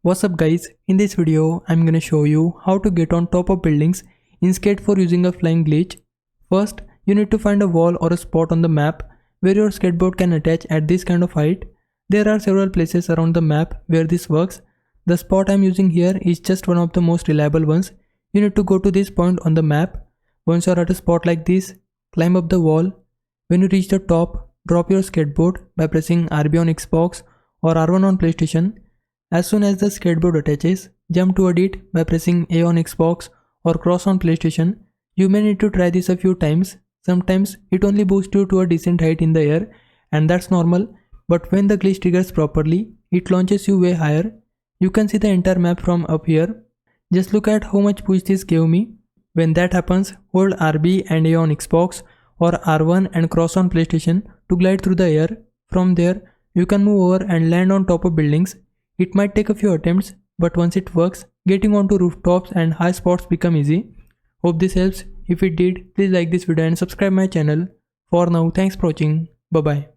What's up guys, in this video I'm gonna show you how to get on top of buildings in Skate 4 using a flying glitch. First, you need to find a wall or a spot on the map where your skateboard can attach at this kind of height. There are several places around the map where this works. The spot I'm using here is just one of the most reliable ones. You need to go to this point on the map. Once you're at a spot like this, climb up the wall. When you reach the top, drop your skateboard by pressing RB on Xbox or R1 on PlayStation. As soon as the skateboard attaches, jump toward it by pressing A on Xbox or cross on PlayStation. You may need to try this a few times. Sometimes it only boosts you to a decent height in the air, and that's normal, but when the glitch triggers properly, it launches you way higher. You can see the entire map from up here. Just look at how much push this gave me. When that happens, hold RB and A on Xbox or R1 and cross on PlayStation to glide through the air. From there, you can move over and land on top of buildings. It might take a few attempts, but once it works, getting onto rooftops and high spots become easy. Hope this helps. If it did, please like this video and subscribe my channel. For now, thanks for watching. Bye bye.